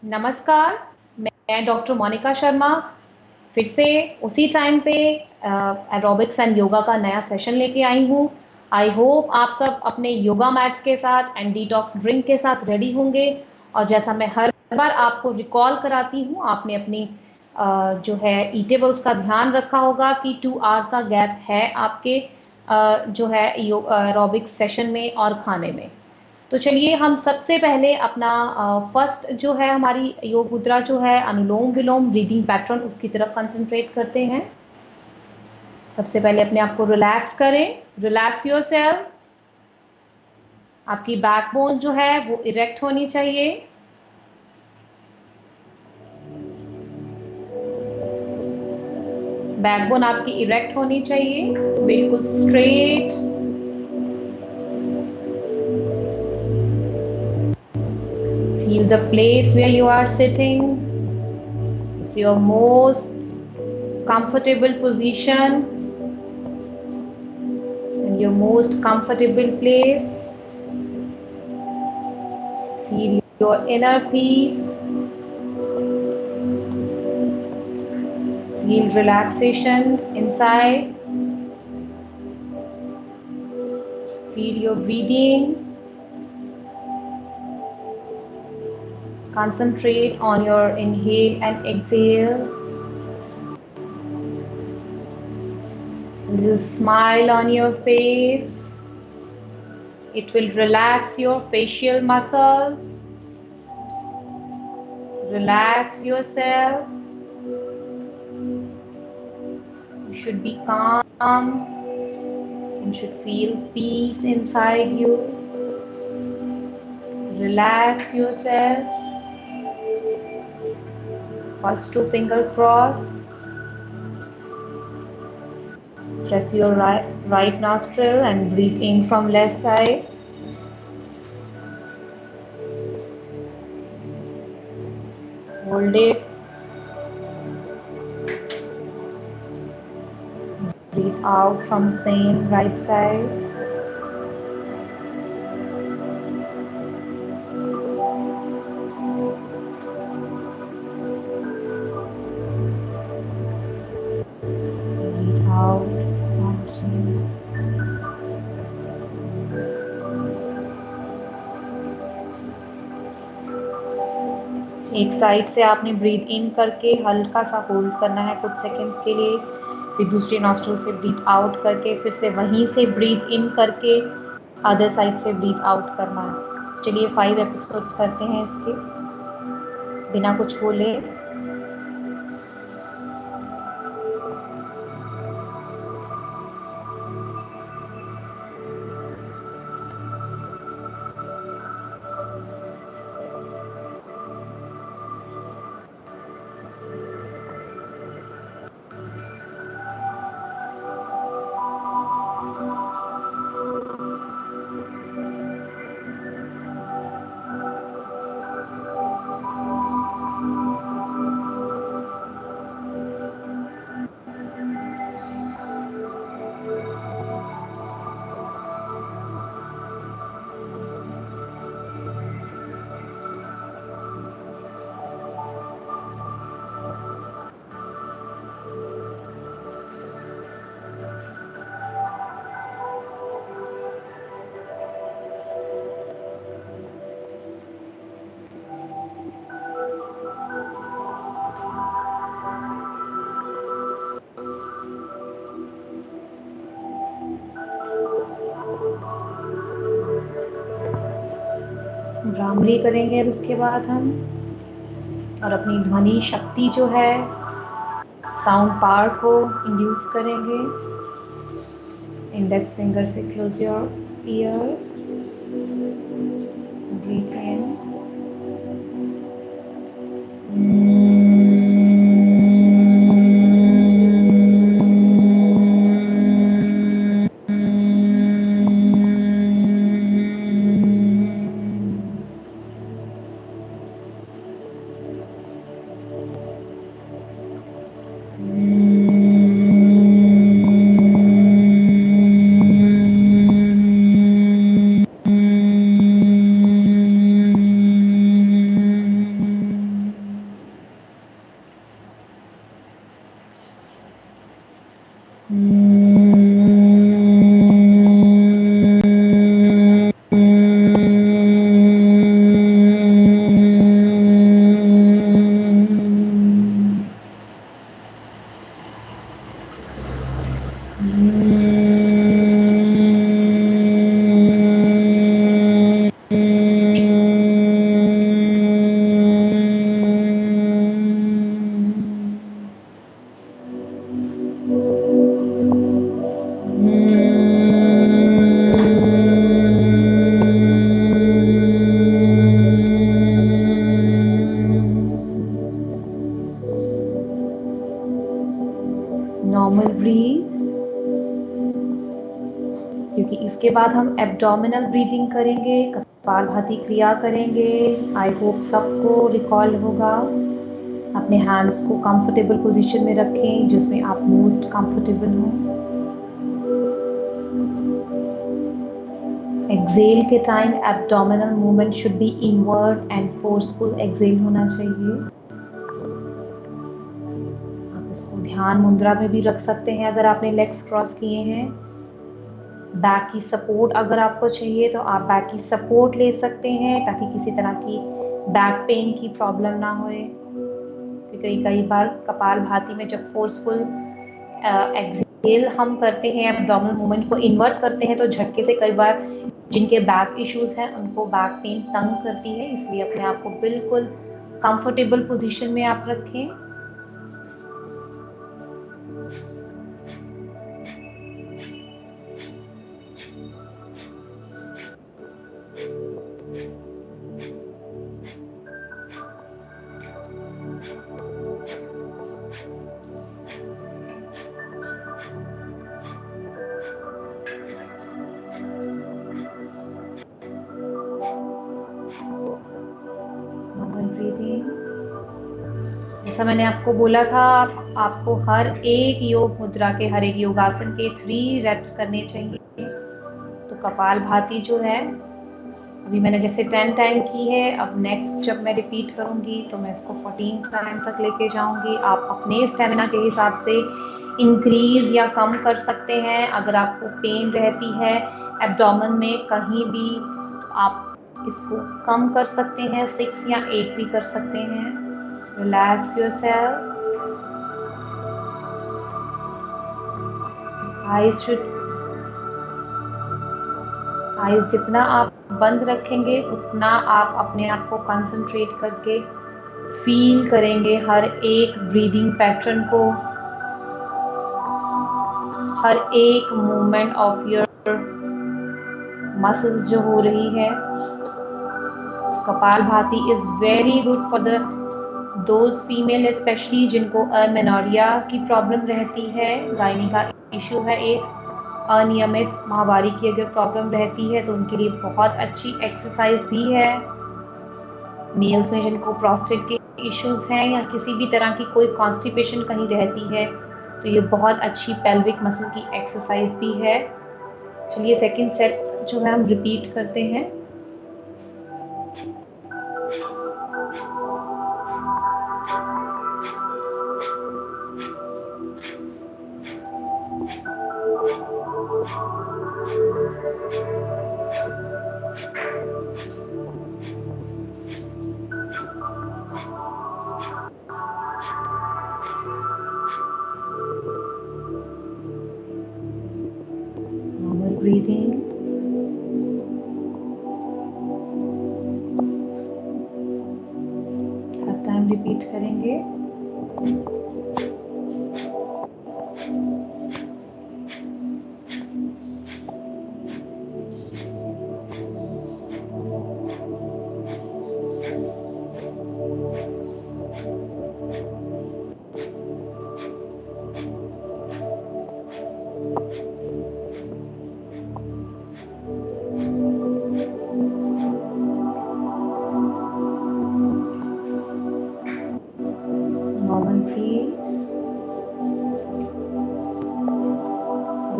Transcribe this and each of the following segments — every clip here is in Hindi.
नमस्कार, मैं डॉक्टर मोनिका शर्मा फिर से उसी टाइम पे एरोबिक्स एंड योगा का नया सेशन लेके आई हूँ। आई होप आप सब अपने योगा मैट्स के साथ एंड डिटॉक्स ड्रिंक के साथ रेडी होंगे। और जैसा मैं हर बार आपको रिकॉल कराती हूँ, आपने अपनी जो है ईटेबल्स का ध्यान रखा होगा कि 2 आवर का गैप है आपके जो है एरोबिक्स सेशन में और खाने में। तो चलिए हम सबसे पहले अपना फर्स्ट जो है हमारी योग मुद्रा जो है अनुलोम विलोम ब्रीदिंग पैटर्न, उसकी तरफ कंसंट्रेट करते हैं। सबसे पहले अपने आप को रिलैक्स करें, रिलैक्स योरसेल्फ। आपकी बैकबोन जो है वो इरेक्ट होनी चाहिए। बैकबोन आपकी इरेक्ट होनी चाहिए, बिल्कुल straight. Feel the place where you are sitting. It's your most comfortable position and your most comfortable place. Feel your inner peace. Feel relaxation inside. Feel your breathing. Concentrate on your inhale and exhale. A little smile on your face. It will relax your facial muscles. Relax yourself. You should be calm. You should feel peace inside you. Relax yourself. First 2 finger cross. Press your right nostril and breathe in from left side. Hold it. Breathe out from same right side. Breathe out from same. एक साइड से आपने ब्रीथ इन करके हल्का सा होल्ड करना है कुछ सेकंड्स के लिए, फिर दूसरी नॉस्ट्रिल से ब्रीथ आउट करके फिर से वहीं से ब्रीथ इन करके अदर साइड से ब्रीथ आउट करना है। चलिए 5 एपिसोड्स करते हैं इसके बिना कुछ बोले। भ्रामरी करेंगे अब इसके बाद हम, और अपनी ध्वनि शक्ति जो है साउंड पावर को इंड्यूस करेंगे। इंडेक्स फिंगर से क्लोज योर ईयर्स, ब्रीथ इन। क्योंकि इसके बाद हम एब्डोमिनल ब्रीदिंग करेंगे, कपालभाति क्रिया करेंगे। आई होप सबको रिकॉल होगा। अपने हैंड्स को कंफर्टेबल पोजीशन में रखें जिसमें आप मोस्ट कंफर्टेबल हों। एक्सेल के time abdominal movement should be inward and forceful exhale होना चाहिए। आप इसको ध्यान मुद्रा में भी रख सकते हैं अगर आपने लेग्स क्रॉस किए हैं। बैक की सपोर्ट अगर आपको चाहिए तो आप बैक की सपोर्ट ले सकते हैं ताकि किसी तरह की बैक पेन की प्रॉब्लम ना होए। क्योंकि कई बार कपालभाति में जब फोर्सफुल एक्सेल हम करते हैं, एब्डोमिनल मूवमेंट को इन्वर्ट करते हैं, तो झटके से कई बार जिनके बैक इश्यूज हैं उनको बैक पेन तंग करती है। इसलिए अपने आप को बिल्कुल कंफर्टेबल पोजीशन में आप रखें। जैसा मैंने आपको बोला था, आपको हर एक योग मुद्रा के, हर एक योगासन के 3 रेप्स करने चाहिए। तो कपालभाति जो है अभी मैंने जैसे 10 टाइम की है, अब नेक्स्ट जब मैं रिपीट करूंगी तो मैं इसको 14 टाइम तक लेके जाऊंगी। आप अपने स्टेमिना के हिसाब से इंक्रीज या कम कर सकते हैं। अगर आपको पेन रहती है एब्डोमेन में कहीं भी तो आप इसको कम कर सकते हैं, 6 या 8 भी कर सकते हैं। Relax yourself. Eyes जितना आप बंद रखेंगे उतना आप अपने आप को कंसंट्रेट करके फील करेंगे हर एक ब्रीदिंग पैटर्न को, हर एक मूवमेंट ऑफ योर मसल्स जो हो रही है। Kapalbhati is very good for those female specially जिनको अमेनोरिया की प्रॉब्लम रहती है, गायनी का इशू है, एक अनियमित माहवारी की अगर प्रॉब्लम रहती है तो उनके लिए बहुत अच्छी एक्सरसाइज भी है। मेल्स में जिनको प्रोस्टेट के इश्यूज हैं या किसी भी तरह की कोई कॉन्स्टिपेशन कहीं रहती है तो ये बहुत अच्छी पेल्विक मसल की एक्सरसाइज भी है। चलिए सेकंड सेट जो है हम रिपीट करते हैं। Normal breathing. Third time repeat करेंगे।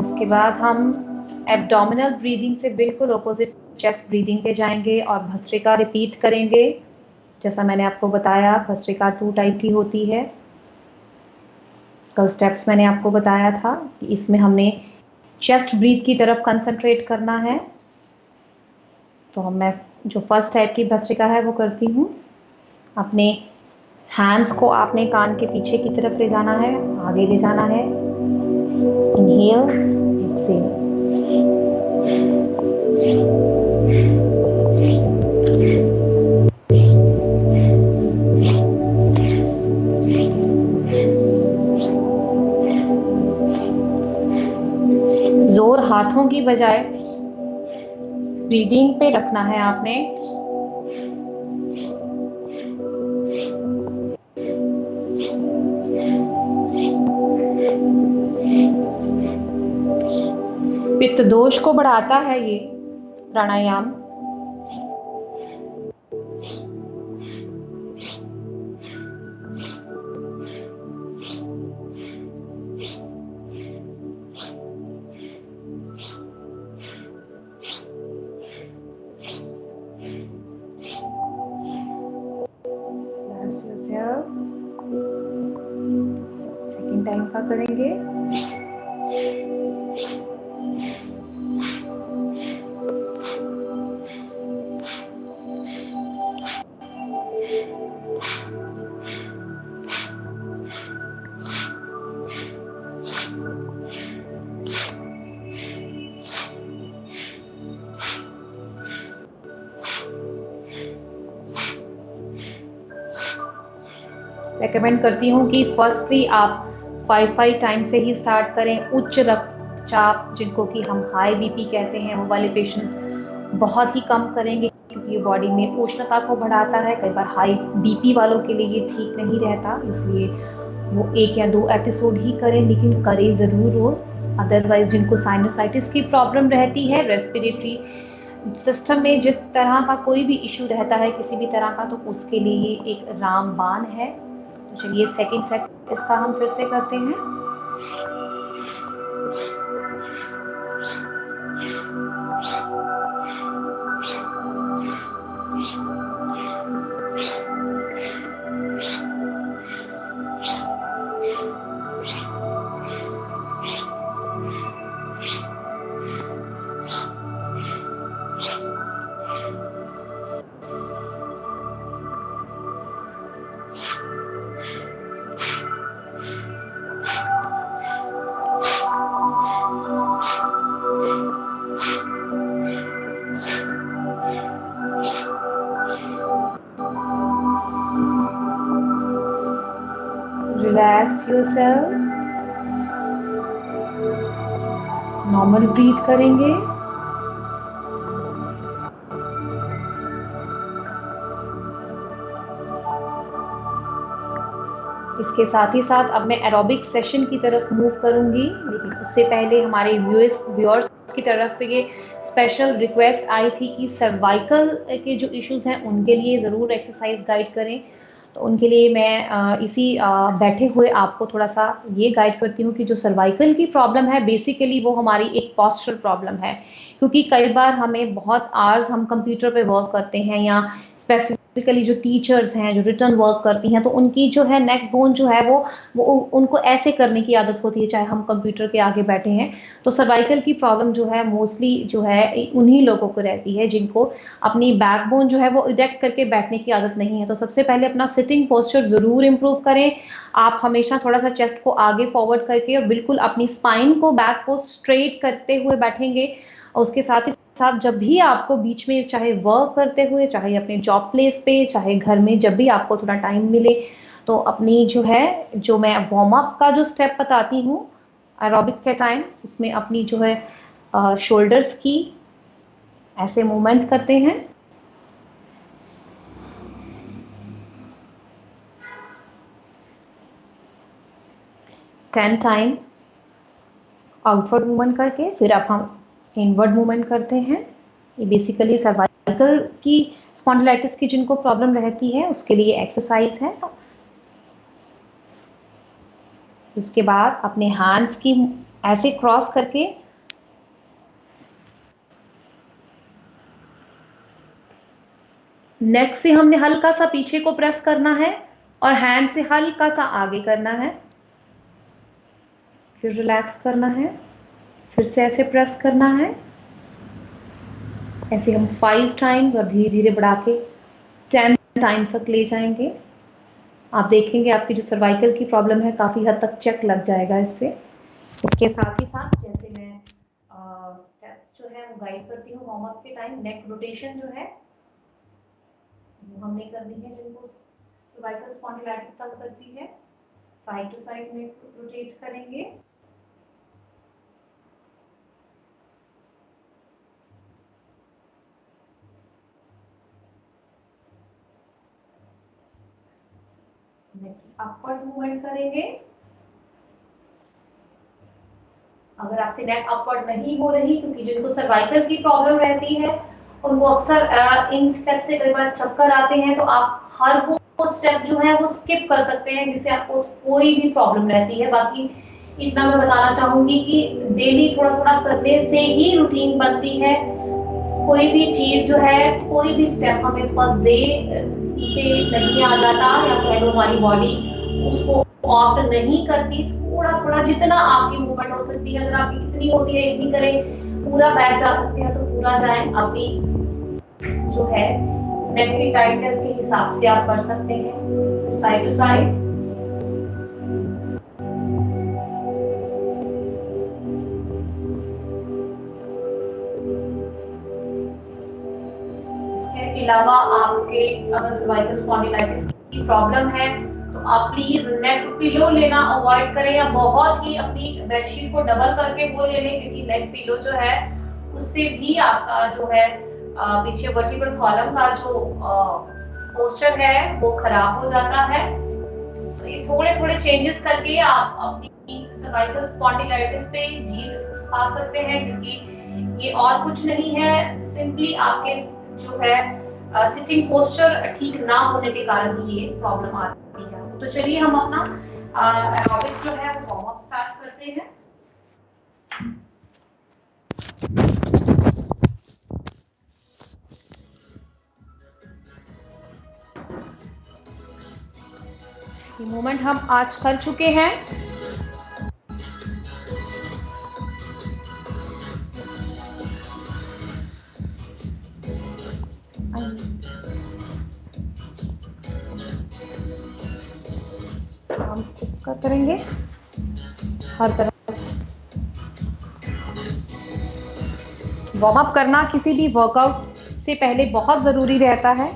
इसके बाद हम एब्डोमिनल ब्रीदिंग से बिल्कुल ऑपोजिट चेस्ट ब्रीदिंग पे जाएंगे और भस्त्रिका रिपीट करेंगे। जैसा मैंने आपको बताया भस्त्रिका 2 टाइप की होती है। कल स्टेप्स मैंने आपको बताया था कि इसमें हमने चेस्ट ब्रीथ की तरफ कंसंट्रेट करना है। तो मैं जो फर्स्ट टाइप की भस्त्रिका है वो करती हूँ। अपने हैंड्स को आपने कान के पीछे की तरफ ले जाना है, आगे ले जाना है। Inhale, exhale. जोर हाथों की बजाय ब्रीदिंग पे रखना है आपने। पित्त दोष को बढ़ाता है ये प्राणायाम। सेकेंड टाइम का करेंगे। रेकमेंड करती हूँ कि फर्स्टली आप 5 टाइम से ही स्टार्ट करें। उच्च रक्तचाप, जिनको कि हम हाई बीपी कहते हैं, वो वाले पेशेंट्स बहुत ही कम करेंगे, क्योंकि ये बॉडी में उष्णता को बढ़ाता है। कई बार हाई बीपी वालों के लिए ये ठीक नहीं रहता, इसलिए वो 1 या 2 एपिसोड ही करें, लेकिन करें ज़रूर रोज। अदरवाइज जिनको साइनोसाइटिस की प्रॉब्लम रहती है, रेस्पिरेटरी सिस्टम में जिस तरह का कोई भी इशू रहता है किसी भी तरह का, तो उसके लिए ये एक रामबाण है। तो चलिए सेकंड सेट इसका हम फिर से करते हैं। Relax yourself. नॉर्मल ब्रीथ करेंगे। इसके साथ ही साथ अब मैं एरोबिक सेशन की तरफ मूव करूंगी, लेकिन उससे पहले हमारे व्यूअर्स की तरफ से ये स्पेशल रिक्वेस्ट आई थी कि सर्वाइकल के जो इश्यूज हैं उनके लिए ज़रूर एक्सरसाइज गाइड करें। तो उनके लिए मैं इसी बैठे हुए आपको थोड़ा सा ये गाइड करती हूँ कि जो सर्वाइकल की प्रॉब्लम है, बेसिकली वो हमारी एक पोस्चरल प्रॉब्लम है। क्योंकि कई बार हमें बहुत आवर्स हम कंप्यूटर पे वर्क करते हैं, या स्पेसिफिकली जो टीचर्स हैं जो रिटर्न वर्क करती हैं, तो उनकी जो है नेक बोन जो है वो उनको ऐसे करने की आदत होती है, चाहे हम कंप्यूटर के आगे बैठे हैं। तो सर्वाइकल की प्रॉब्लम जो है मोस्टली जो है उन्हीं लोगों को रहती है जिनको अपनी बैकबोन जो है वो इरेक्ट करके बैठने की आदत नहीं है। तो सबसे पहले अपना सिटिंग पोस्चर जरूर इंप्रूव करें। आप हमेशा थोड़ा सा चेस्ट को आगे फॉरवर्ड करके और बिल्कुल अपनी स्पाइन को, बैक को स्ट्रेट करते हुए बैठेंगे। और उसके साथ ही साथ जब भी आपको बीच में, चाहे वर्क करते हुए, चाहे अपने जॉब प्लेस पे, चाहे घर में, जब भी आपको थोड़ा टाइम मिले, तो अपनी जो है, जो मैं वार्म अप का जो स्टेप बताती हूँ एरोबिक के टाइम, उसमें अपनी जो है शोल्डर्स की ऐसे मूवमेंट्स करते हैं। टेन टाइम आउटवर्ड मूवमेंट करके फिर अब हम इनवर्ड मूवमेंट करते हैं। ये बेसिकली सर्वाइकल की, स्पॉन्डिलाइटिस की जिनको प्रॉब्लम रहती है उसके लिए एक्सरसाइज है। उसके बाद अपने हैंड्स की ऐसे क्रॉस करके नेक से हमने हल्का सा पीछे को प्रेस करना है और हैंड से हल्का सा आगे करना है, फिर रिलैक्स करना है, फिर से ऐसे प्रेस करना है। ऐसे हम 5 टाइम्स और धीरे धीरे बढ़ा के 10 टाइम्स तक ले जाएंगे। आप देखेंगे आपकी जो सर्वाइकल की प्रॉब्लम है काफी हद तक चेक लग जाएगा इससे। इसके साथ ही साथ जैसे मैं स्टेप जो है वो गाइड करती हूँ वार्म अप के टाइम, नेक रोटेशन जो है वो हमने करनी है, जिनको सर्वाइकल स्पॉन्डिलाइटिस तक करती है। साइड टू साइड में रोटेट करेंगे। अपवर्ड मूवमेंट करेंगे। अगर आपसे नेक अपवर्ड नहीं हो रही, क्योंकि जिनको सर्वाइकल की प्रॉब्लम रहती है उनको अक्सर इन स्टेप से कई बार चक्कर आते हैं, तो आप हर वो स्टेप जो है वो स्किप कर सकते हैं जिससे आपको कोई भी प्रॉब्लम रहती है। बाकी इतना मैं बताना चाहूंगी कि डेली थोड़ा थोड़ा करने से ही रूटीन बनती है। कोई भी चीज जो है, कोई भी स्टेप हमें फर्स्ट डे से नहीं आ जाता, या कह लो हमारी बॉडी उसको ऑप्ट नहीं करती। थोड़ा थोड़ा जितना आपकी मूवमेंट हो सकती है, अगर आपकी कितनी होती है इतनी करें। पूरा बैठ जा सकते हैं तो पूरा जाएं। अपनी जो है नेक की टाइटनेस के हिसाब से आप कर सकते हैं साइड टू साइड। इसके अलावा आपके अगर सर्वाइकल स्पॉन्डिलाइटिस की प्रॉब्लम है तो आप प्लीज नेक पिलो लेना अवॉइड करें, या बहुत ही अपनी बेडशीट को डबल करके वो ले लें, क्योंकि नेक पिलो जो है उससे भी आपका जो है पीछे वर्टिब्रल कॉलम का जो पोस्चर है वो खराब हो जाता है। तो ये थोड़े थोड़े चेंजेस करके आप अपनी सर्वाइकल स्पॉन्डिलाइटिस पे जीत पा सकते हैं, क्योंकि ये और कुछ नहीं है, सिंपली आपके जो है सिटिंग पोस्चर ठीक ना होने के कारण ही ये प्रॉब्लम आती है। तो चलिए हम अपना एरोबिक्स जो है वो वार्म अप स्टार्ट करते हैं। ये मूवमेंट हम आज कर चुके हैं। हम स्टिक करेंगे हर तरफ। वार्म अप करना किसी भी वर्कआउट से पहले बहुत जरूरी रहता है।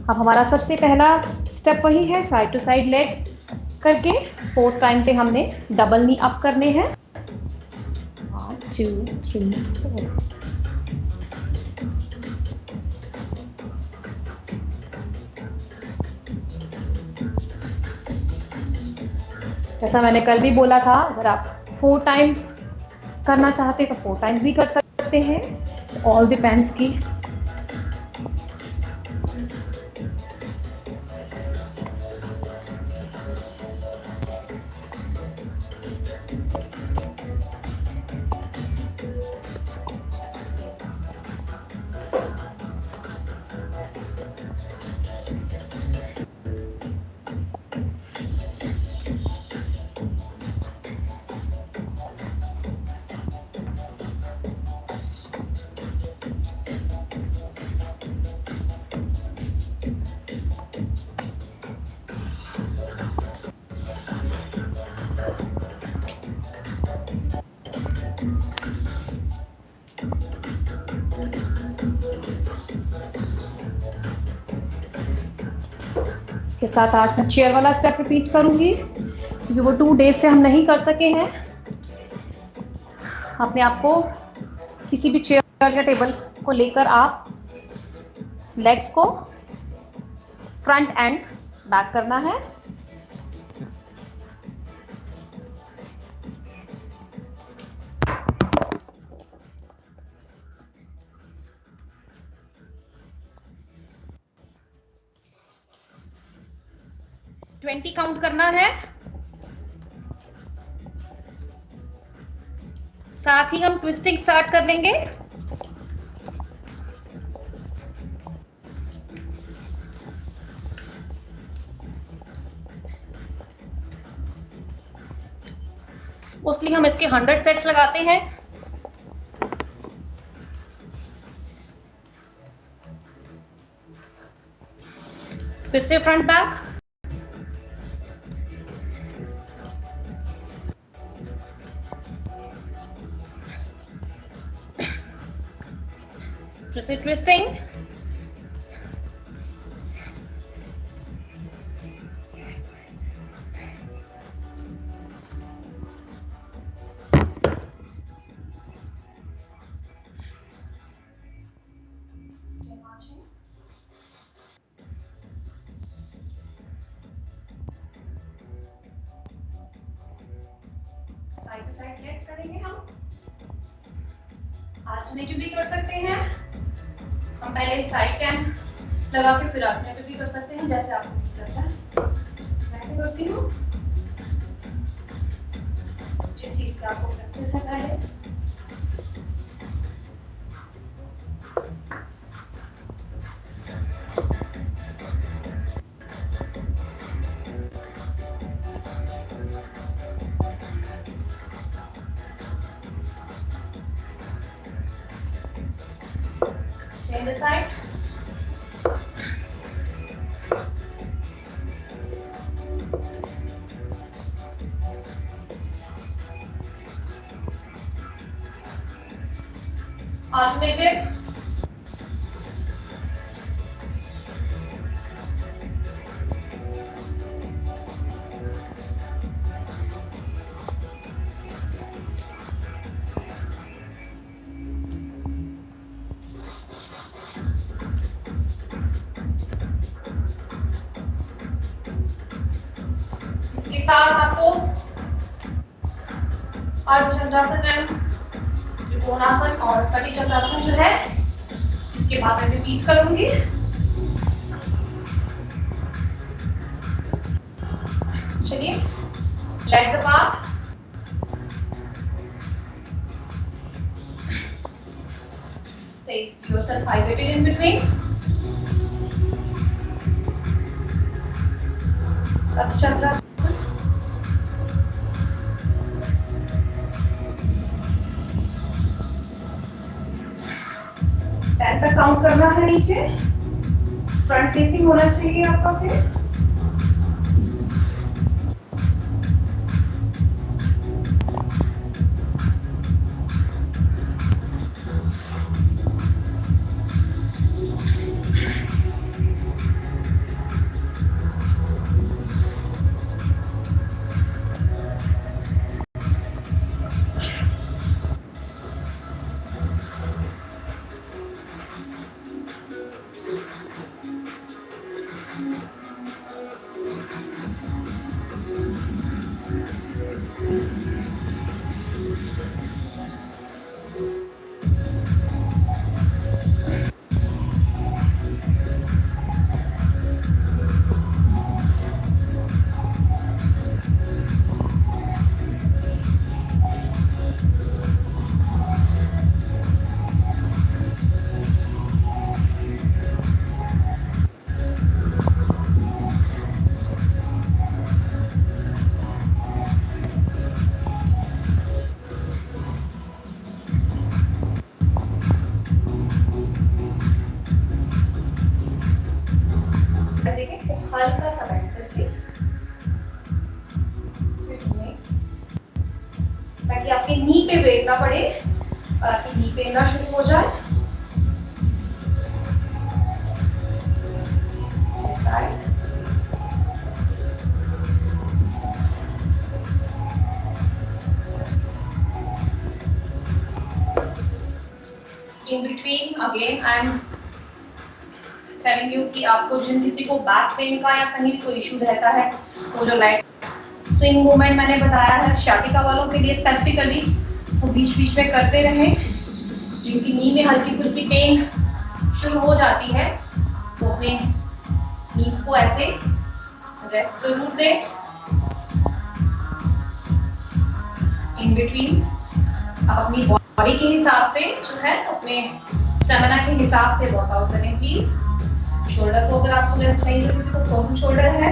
अब हमारा सबसे पहला स्टेप वही है, साइड टू साइड लेग करके 4th टाइम पे हमने डबल नी अप करने हैं। 1 2 3 4। जैसा मैंने कल भी बोला था, अगर आप 4 टाइम्स करना चाहते तो 4 टाइम्स भी कर सकते हैं, ऑल डिपेंड्स की। के साथ आज मैं चेयर वाला स्टेप रिपीट करूंगी, क्योंकि वो 2 डेज से हम नहीं कर सके हैं। अपने आप को किसी भी चेयर या टेबल को लेकर आप लेग्स को फ्रंट एंड बैक करना है। ट्वेंटी काउंट करना है। साथ ही हम ट्विस्टिंग स्टार्ट कर लेंगे। मोस्टली हम इसके 100 सेट्स लगाते हैं। फिर से फ्रंट बैक। फिर से ट्विस्टिंग, साइड टू साइड लेट करेंगे हम। अल्टरनेटिव भी कर सकते हैं हम, पहले साइड कैम लगा के फिर अल्टरनेटिव भी कर सकते हैं, जैसे आपको ठीक लगता है वैसे करती हूँ, जिस चीज का आपको प्रैक्टिस है पहले। Change the side. Alternative. इसके साथ आपको अर्धचंद्रासन एंड त्रिकोणासन और कटी चक्रासन जो है इसके बाद मैं रिपीट करूंगी। चलिए, legs apart, stay yourself hydrated in between, कटी चक्रासन, पैर पे काउंट करना है नीचे, फ्रंट फेसिंग होना चाहिए आपका फिर। हल्का सा बैठ करके ताकि आपके नी पे वेट ना पड़े और आपकी नी पेन ना शुरू हो जाए। In between again I am telling you कि आपको जिन किसी को बैक पेन का या कहीं कोई इशू रहता है तो जो लाइट स्विंग मूवमेंट मैंने बताया है शाटिका वालों के लिए स्पेसिफिकली वो बीच बीच में करते रहें। जिनकी नी में हल्की फुल्की पेन शुरू हो जाती है तो अपने नीज को ऐसे रेस्ट जरूर दें। इन बिटवीन आप अपनी बॉडी के हिसाब से जो है अपने स्टेमिना के हिसाब से वर्कआउट करें प्लीज। शोल्डर को अगर आपको रेस्ट चाहिए तो किसी को फ्रोजन शोल्डर है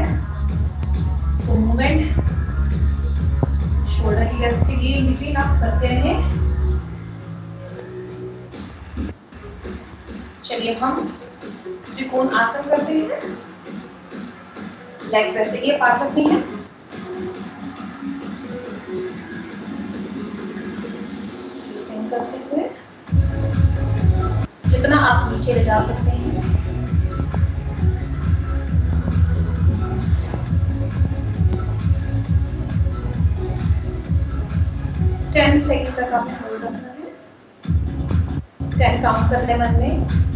तो मूवमेंट शोल्डर की रेस्ट के लिए इन बिटवीन आप करते रहें। चलिए हम त्रिकोण आसन करते हैं। लेग्स वैसे ये पा सकती हैं। करते हुए जितना नीचे ले जा सकते हैं। टेन सेकेंड तक आपने होल्ड रखना है। 10 काउंट करने मन में।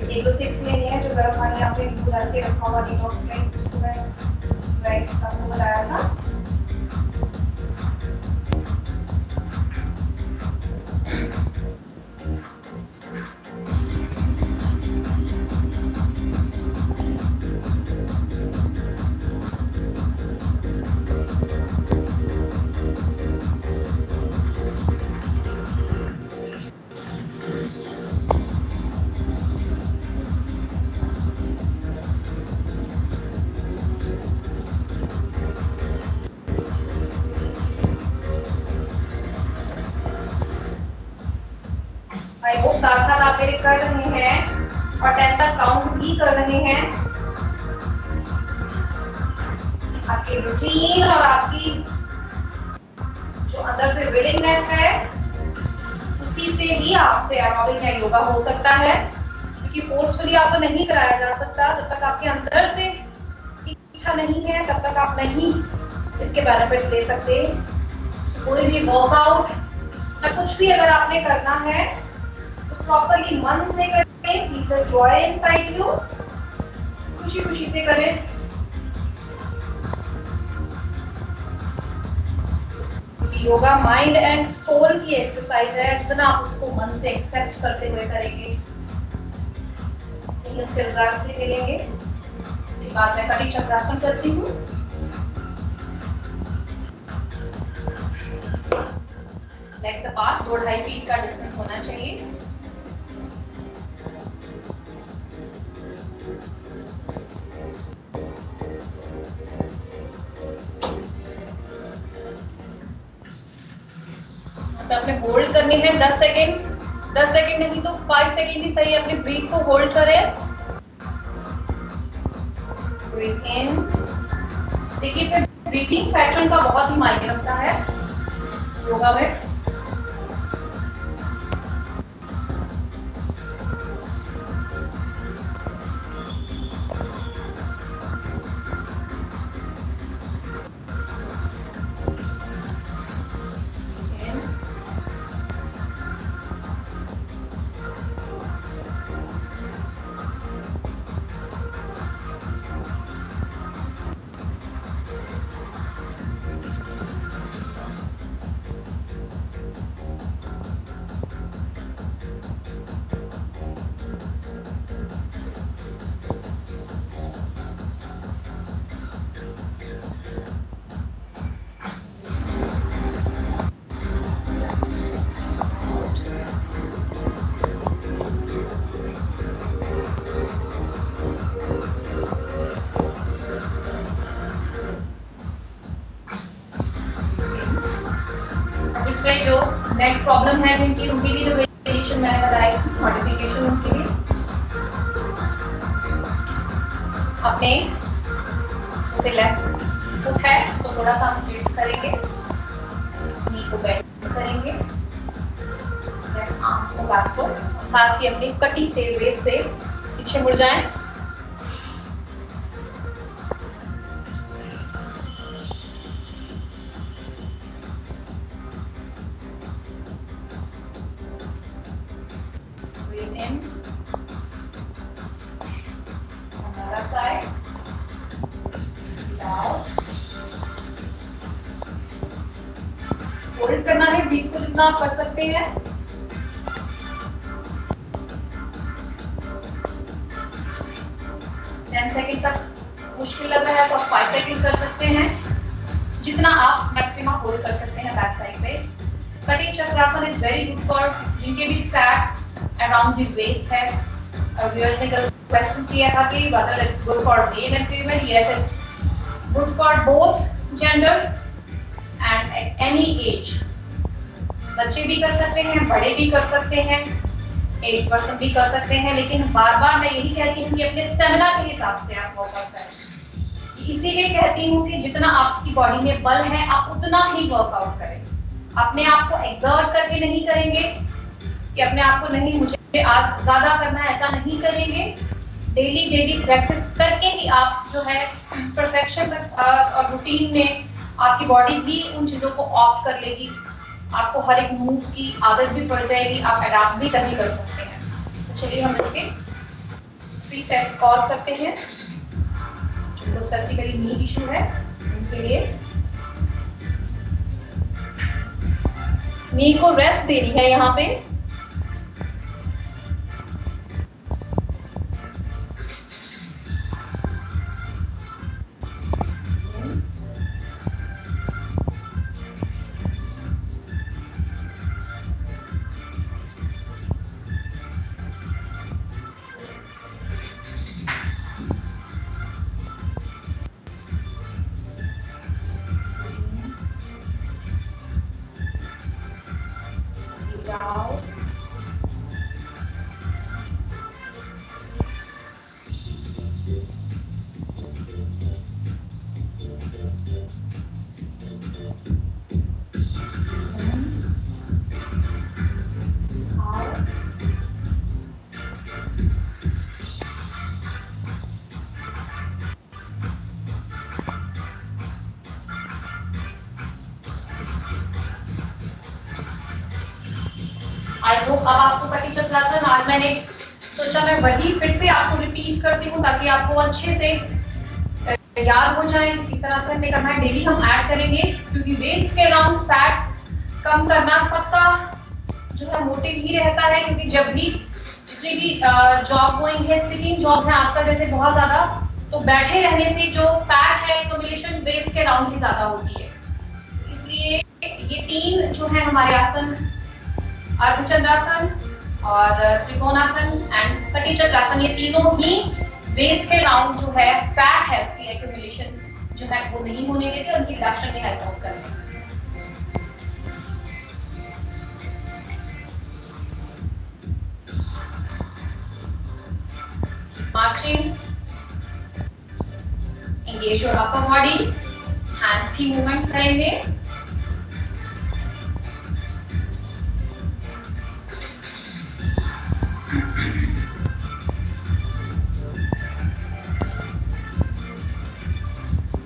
एक दो सिप लेनी है, जो गर्म पानी आपने नींबू डाल के रखा हुआ डिटॉक्स ड्रिंक, सुबह आपको बताया था। भाई वो साथ साथ आप मेरे कर रहे हैं और 10 तक काउंट भी कर रहे हैं। आपकी रूटीन और आपकी जो अंदर से विलिंगनेस है, उसी से ही आपसे एरोबिक या योगा हो सकता है, क्योंकि फोर्सफुली आपको नहीं कराया जा सकता। जब तक आपके अंदर से इच्छा नहीं है, तब तक आप नहीं इसके बेनिफिट्स ले सकते। कोई भी वर्कआउट या कुछ भी अगर आपने करना है तो प्रॉपरली मन से करें, feel the Joy inside you, खुशी खुशी से करें। योगा माइंड एंड सोल की एक्सरसाइज है, जितना आप उसको मन से एक्सेप्ट करते हुए करेंगे उसके रिजल्ट्स भी मिलेंगे। इसके बाद मैं कटी चक्रासन करती हूँ। लेग्स अपार्ट, 2.5 फीट का डिस्टेंस होना चाहिए। तो आपने होल्ड करनी है 10 सेकेंड, 10 सेकेंड नहीं तो 5 सेकेंड ही सही। अपनी ब्रीथ को होल्ड करें। ब्रीथ इन। देखिए फिर ब्रीथिंग पैटर्न का बहुत ही मायने रखता है योगा में। जो नेक प्रॉब्लम है जिनकी, उनके लिए जो वेरिएशन मैंने बताया, मॉडिफिकेशन उनके लिए अपने जैसे लेफ्ट फुट है तो थोड़ा सा स्ट्रेट करेंगे, नी को बेंड करेंगे, आर्म को बैक को, साथ ही अपनी कटी से वेस्ट से पीछे मुड़ जाएं। होल्ड करना है ब्रीथ को जितना आप कर सकते हैं। सेकेंड तक मुश्किल लग रहा है तो आप 5 सेकेंड कर सकते हैं, जितना आप मैक्सिमम होल्ड कर सकते हैं बैक साइड पे। कटी चक्रासन इज वेरी गुड फॉर जिनके भी फैट अराउंड द वेस्ट है। और व्यूअर्स ने कल क्वेश्चन किया था कि whether it's good for male and female. Yes, it's good for both genders and at any age. बच्चे भी कर सकते हैं, बड़े भी कर सकते हैं, एज पर्सन भी कर सकते हैं, लेकिन बार बार मैं यही कहती हूँ कि अपने स्टेमिना के हिसाब से आप वर्कआउट करें। इसीलिए कहती हूँ कि जितना आपकी बॉडी में बल है आप उतना ही वर्कआउट करें। अपने आप को एक्सर्ट करके नहीं करेंगे कि अपने आप को नहीं मुझे आज ज्यादा करना है, ऐसा नहीं करेंगे। डेली प्रैक्टिस करके ही आप जो है परफेक्शन और रूटीन में आपकी बॉडी भी उन चीजों को ऑप्ट कर लेगी। आपको हर एक मूव की आदत भी पड़ जाएगी, आप अडॉप्ट भी तभी कर सकते हैं। तो चलिए हम इसके 3 सेट्स और करते हैं। जो स्पेसिफिकली नी इशू है उनके लिए नी को रेस्ट देनी है यहाँ पे। आई होप अब आपको कटी चक्रासन, आज मैंने सोचा मैं वही फिर से आपको रिपीट करती हूँ ताकि आपको अच्छे से याद हो जाए किस तरह से हमें करना है। डेली हम ऐड करेंगे क्योंकि वेस्ट के अराउंड फैट कम करना सबका जो है मोटिव ही रहता है। क्योंकि जब भी जितनी भी जॉब गोइंग है, सिटिंग जॉब है आजकल जैसे बहुत ज्यादा, तो बैठे रहने से जो फैट है एक्यूमुलेशन वेस्ट के अराउंड ही ज्यादा होती है। इसलिए ये 3 जो है हमारे आसन, अर्धचंद्रासन और त्रिकोणासन एंड कटी चक्रासन, ये तीनों ही वेस्ट के अराउंड जो है फैट है उसकी एक्यूमुलेशन जो है वो नहीं होने देते, उनकी रिडक्शन में हेल्प आउट करते हैं। Marching, engage your upper body, hands की मूवमेंट करेंगे।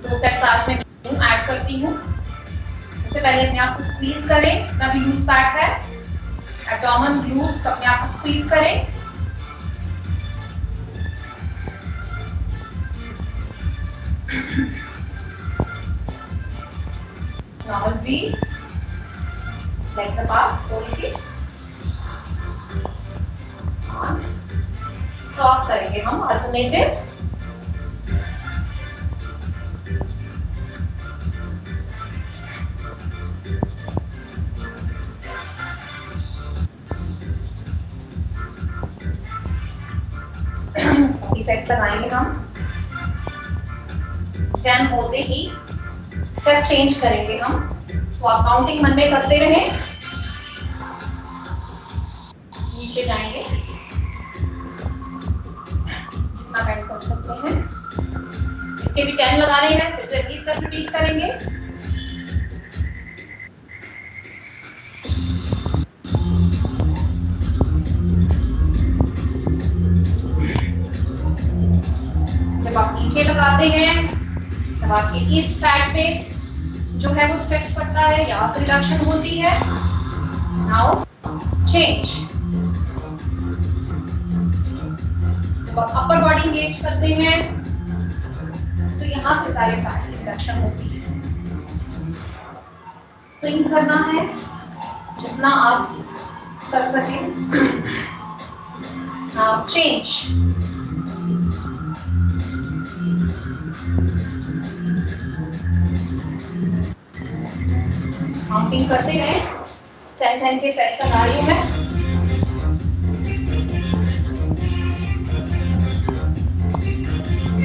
दो सेट्स आज मैं ऐड करती हूँ। उससे पहले अपने आप को स्क्वीज करें, जितना भी लूज फैट है, एब्डोमेन ग्लूट्स अपने आप को स्क्वीज करें। नॉर्मल ब्रीथ, लेग अप थोड़ी सी क्रॉस करेंगे हम अल्टरनेटिव। सेट्स लगाएंगे हम। 10 होते ही स्टेप चेंज करेंगे हम, तो आप काउंटिंग मन में करते रहें। नीचे जाएंगे जितना बेंड कर सकते हैं। इसके भी 10 लगाने हैं, फिर से 20 तक रिपीट करेंगे। जब आप नीचे लगाते हैं तब आपके इस फैट पे जो है वो स्ट्रेच पड़ता है, यहाँ से रिडक्शन होती है। Now change. जब आप अपर बॉडी एंगेज करते हैं तो यहाँ से सारे फैट की रिडक्शन होती है। स्विंग करना है जितना आप कर सकें। Now change. काउंटिंग करते हैं। 10-10 के सेट्स लगा रही हूँ मैं।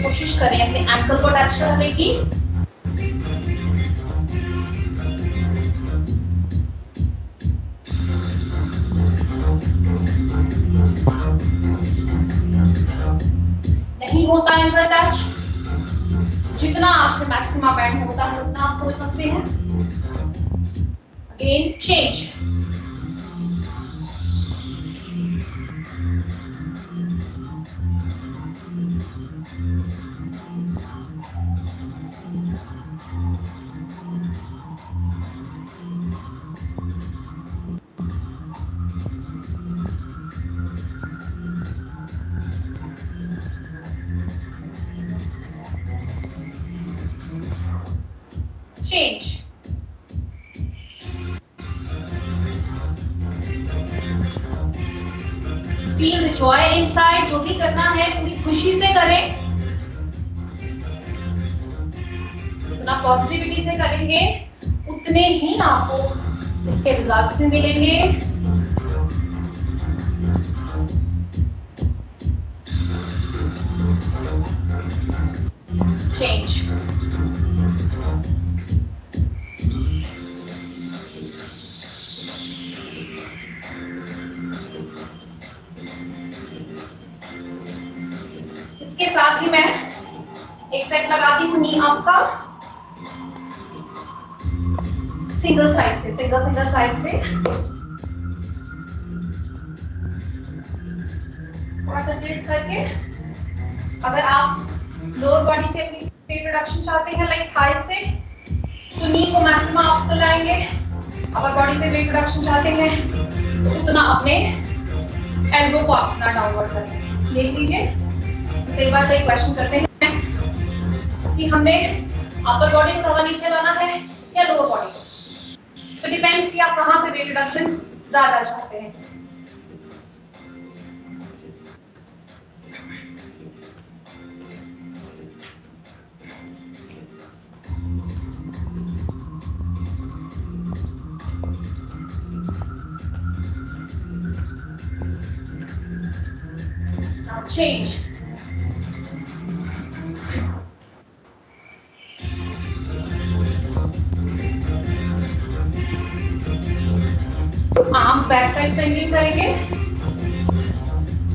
कोशिश करें अपने एंकल को टच करने की। नहीं होता एंकल टच, जितना आपसे मैक्सिमम बैंड होता है उतना आप खोल सकते हैं। Again change. Change. Feel the Joy inside. जो भी करना है पूरी खुशी से करें, जितना पॉजिटिविटी से करेंगे उतने ही आपको इसके रिजल्ट्स भी मिलेंगे। चेंज। इसके साथ ही मैं एक सेट लगाती हूँ नी अप का, सिंगल साइड से, सिंगल साइड से कॉन्सेंट्रेट करके। अगर आप लोअर बॉडी से अपनी वेट रिडक्शन चाहते हैं लाइक थाई से, तो नी को मैक्सिमम आप तो लाएंगे। अपर बॉडी से वेट रिडक्शन चाहते हैं तो उतना अपने एल्बो को अपना डाउनवर्ड करें। देख लीजिए। तो एक बार एक क्वेश्चन करते हैं कि हमने अपर बॉडी को ज्यादा नीचे लाना है या लोअर बॉडी को। तो डिपेंड्स कि आप कहां से वेट रिडक्शन ज्यादा चाहते हैं। Now change. Arm back side bending करेंगे,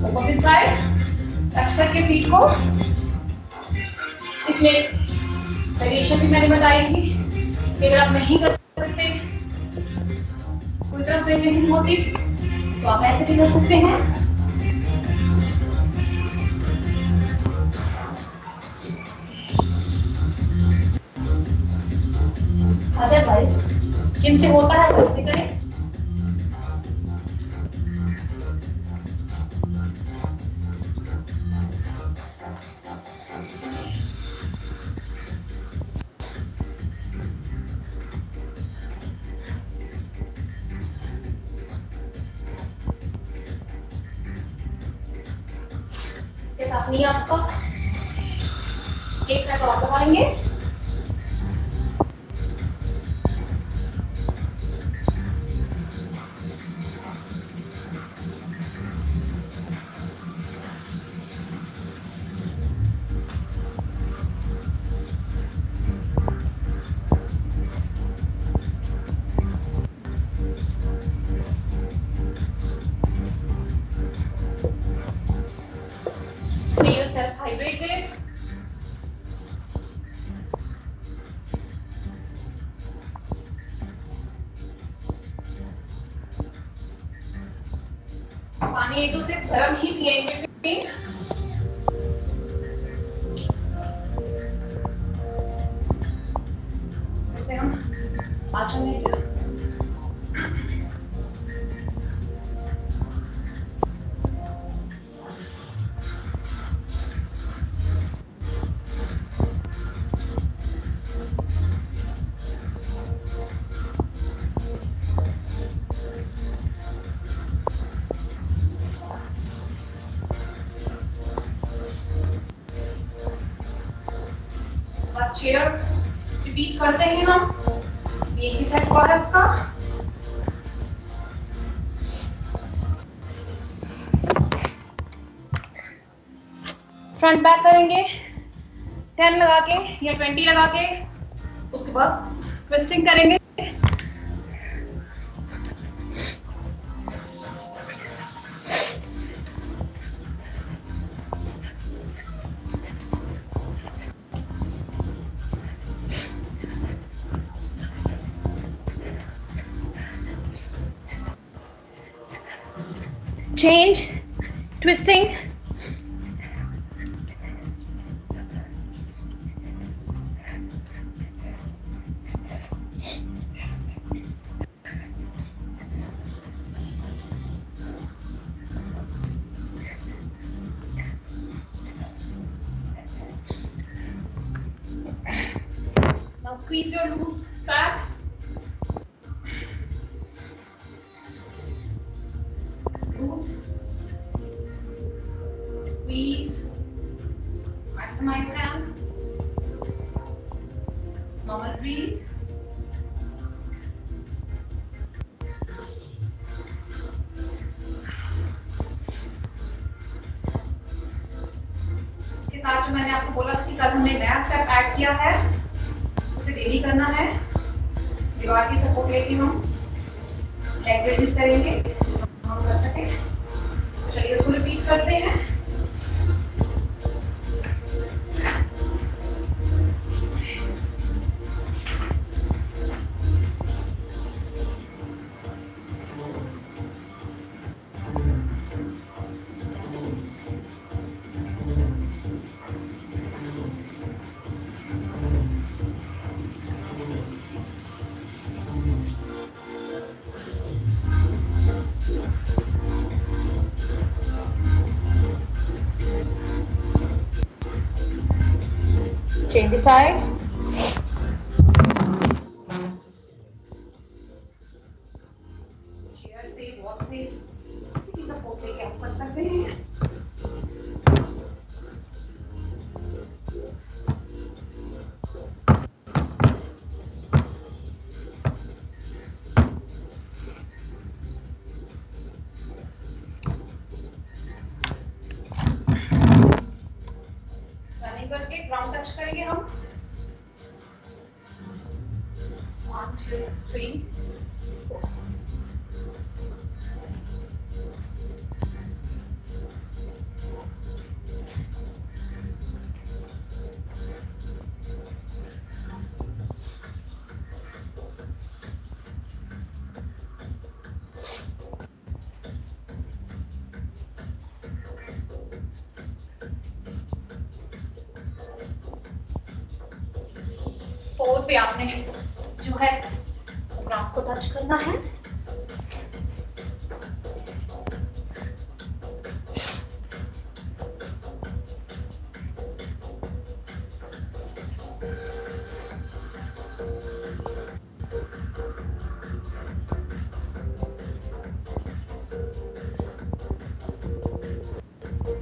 ऑपोजिट साइड टच करके फीट को। इसमें वेरिएशन भी मैंने बताई थी कि अगर आप नहीं कर सकते, कोई तरफ से नहीं होती, तो आप ऐसे भी कर सकते हैं। अदरवाइज जिनसे होता है वैसे करें। नहीं आपका एक मिनट और दबाएंगे। Stay yourself hydrated. पानी एक दूसरे गर्म ही पिएंगे। जैसे हम आसन में चेयर रिपीट करते हैं हम। एक ही सेट हुआ है उसका। फ्रंट बैक करेंगे 10 लगा के या 20 लगा के, उसके बाद ट्विस्टिंग करेंगे। Change, twisting, now squeeze your loose back, loose, squeeze, maximize you can, normal breathe, इसके साथ जो मैंने आपको बोला था कि कल हमने नया स्टेप ऐड किया है, उसे डेली करना है। दीवार की सपोर्ट लेके हम लेग रेजिस करेंगे, हम कर सके। तो चलिए उसको रिपीट करते हैं। Change the side. चेयर से, वॉल से किसी की सपोर्ट लेके आप कर सकते हैं। रनिंग करके ग्राउंड टच करेंगे हम। 1 2 3 4। फोर पे आपने जो है ग्राउंड को टच करना है।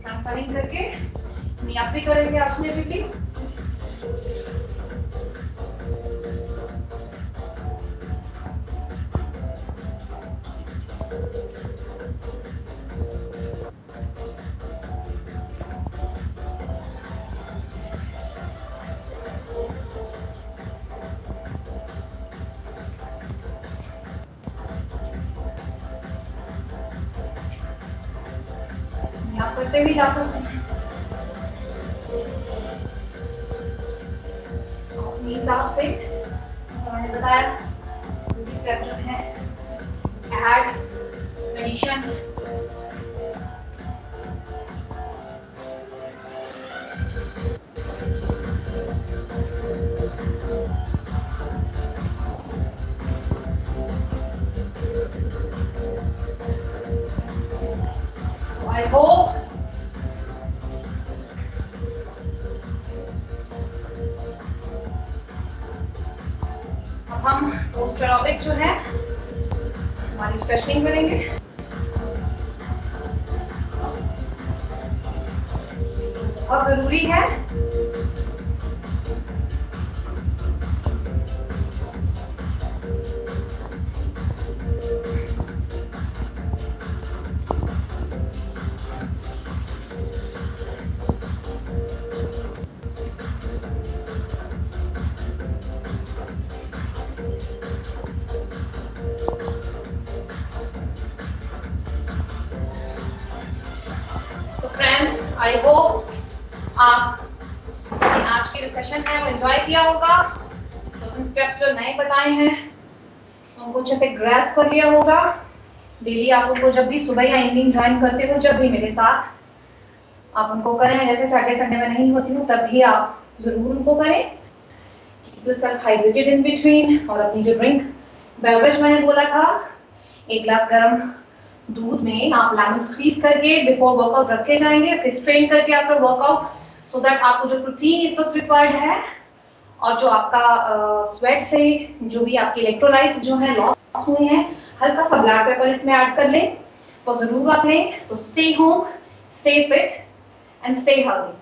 ट्रांसफरिंग करके नी अप भी करेंगे आपने भी। आप करते भी जा सकते हैं अपने हिसाब से। मैंने बताया स्टेप जो है ऐड, एडिशन, आई होप अब हम पोस्ट एरोबिक जो है हमारी स्ट्रेचिंग करेंगे। बहुत जरूरी है आई होप आप आज की जो सेशन है वो एंजॉय किया होगा, तो स्टेप्स जो नए बताए हैं उनको अच्छे से ग्रैस्प कर लिया होगा। डेली आप उनको जब भी सुबह या इवनिंग ज्वाइन करते हो, जब भी मेरे साथ आप उनको करें, जैसे सैटरडे संडे में नहीं होती हूँ तब भी आप जरूर उनको करें। Keep yourself hydrated in between, और अपनी जो ड्रिंक बेवरेज मैंने बोला था, 1 ग्लास गर्म दूध में आप लेमन स्क्वीज करके बिफोर वर्कआउट रखे जाएंगे, फिर स्ट्रेन करके आफ्टर वर्कआउट, सो दैट आपको जो प्रोटीन इस वक्त रिक्वायर्ड है और जो आपका स्वेट से जो भी आपके इलेक्ट्रोलाइट्स जो है लॉस हुए हैं, हल्का सा ब्लैक पेपर इसमें ऐड कर लें, तो जरूर आप लें। So stay home, stay fit and stay healthy.